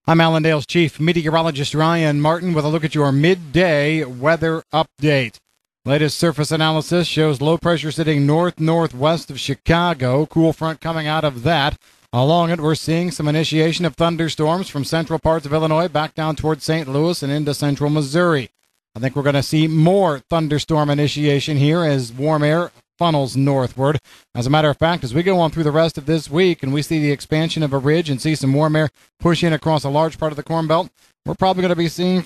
I'm Allendale's Chief Meteorologist Ryan Martin with a look at your midday weather update. Latest surface analysis shows low pressure sitting north-northwest of Chicago. Cool front coming out of that. Along it, we're seeing some initiation of thunderstorms from central parts of Illinois back down towards St. Louis and into central Missouri. I think we're going to see more thunderstorm initiation here as warm air funnels northward. As a matter of fact, as we go on through the rest of this week and we see the expansion of a ridge and see some warm air push in across a large part of the Corn Belt, we're probably going to be seeing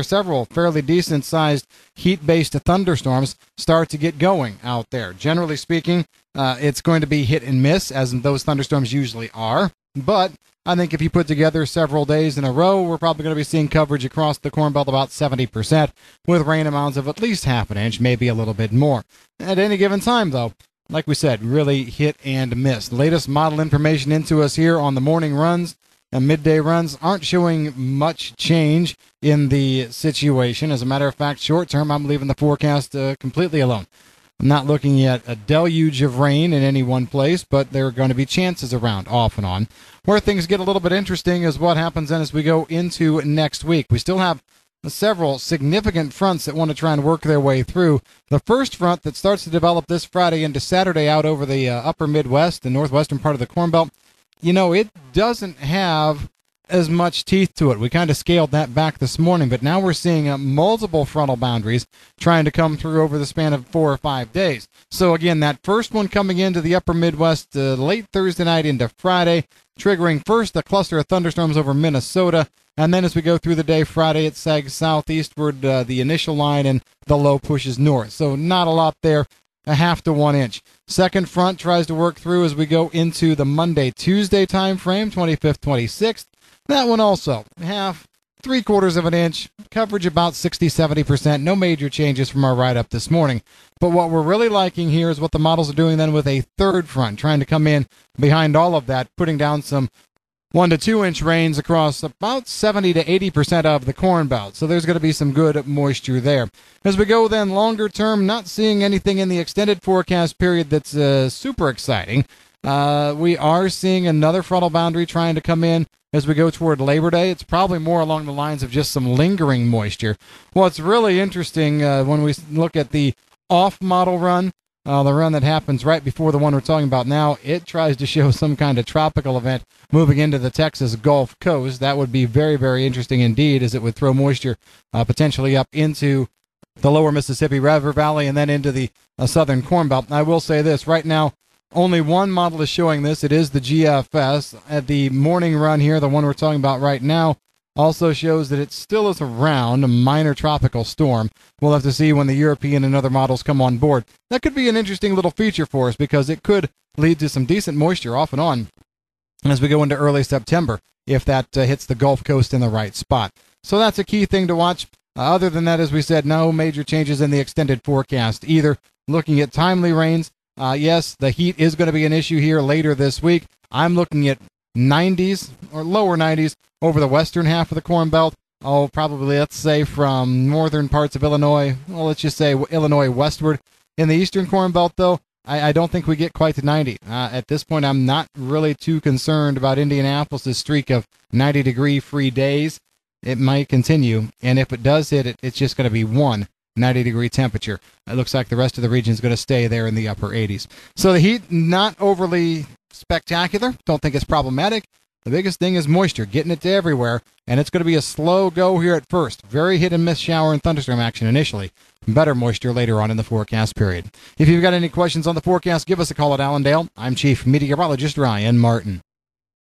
several fairly decent-sized heat-based thunderstorms start to get going out there. Generally speaking, it's going to be hit and miss, as those thunderstorms usually are. But I think if you put together several days in a row, we're probably going to be seeing coverage across the Corn Belt about 70%, with rain amounts of at least half an inch, maybe a little bit more. At any given time, though, like we said, really hit and miss. Latest model information into us here on the morning runs and midday runs aren't showing much change in the situation. As a matter of fact, short term, I'm leaving the forecast completely alone. I'm not looking at a deluge of rain in any one place, but there are going to be chances around off and on. Where things get a little bit interesting is what happens then as we go into next week. We still have several significant fronts that want to try and work their way through. The first front that starts to develop this Friday into Saturday out over the upper Midwest, the northwestern part of the Corn Belt, it doesn't have as much teeth to it. We kind of scaled that back this morning, but now we're seeing multiple frontal boundaries trying to come through over the span of 4 or 5 days. So again, that first one coming into the upper Midwest late Thursday night into Friday, triggering first a cluster of thunderstorms over Minnesota, and then as we go through the day, Friday it sags southeastward, the initial line, and the low pushes north. So not a lot there. A half to 1 inch. Second front tries to work through as we go into the Monday-Tuesday time frame, 25th, 26th. That one also, half, 3/4 of an inch, coverage about 60-70%. No major changes from our write-up this morning. But what we're really liking here is what the models are doing then with a third front, trying to come in behind all of that, putting down some 1 to 2 inch rains across about 70-80% of the Corn Belt. So there's going to be some good moisture there. As we go then longer term, not seeing anything in the extended forecast period that's super exciting. We are seeing another frontal boundary trying to come in as we go toward Labor Day. It's probably more along the lines of just some lingering moisture. What's really interesting when we look at the off-model run, the run that happens right before the one we're talking about now, it tries to show some kind of tropical event moving into the Texas Gulf Coast. That would be very, very interesting indeed, as it would throw moisture potentially up into the lower Mississippi River Valley and then into the southern Corn Belt. I will say this, right now, only one model is showing this. It is the GFS. At the morning run here, the one we're talking about right now, also shows that it still is around a minor tropical storm. We'll have to see when the European and other models come on board. That could be an interesting little feature for us because it could lead to some decent moisture off and on as we go into early September if that hits the Gulf Coast in the right spot. So that's a key thing to watch. Other than that, as we said, no major changes in the extended forecast either. Looking at timely rains, yes, the heat is going to be an issue here later this week. I'm looking at 90s or lower 90s over the western half of the Corn Belt. Oh, probably, let's say, from northern parts of Illinois. Well, let's just say Illinois westward. In the eastern Corn Belt, though, I don't think we get quite to 90. At this point, I'm not really too concerned about Indianapolis' streak of 90-degree free days. It might continue, and if it does hit it, it's just going to be one 90-degree temperature. It looks like the rest of the region is going to stay there in the upper 80s. So the heat, not overly spectacular. Don't think it's problematic. The biggest thing is moisture, getting it to everywhere, and it's going to be a slow go here at first. Very hit-and-miss shower and thunderstorm action initially. Better moisture later on in the forecast period. If you've got any questions on the forecast, give us a call at Allendale. I'm Chief Meteorologist Ryan Martin.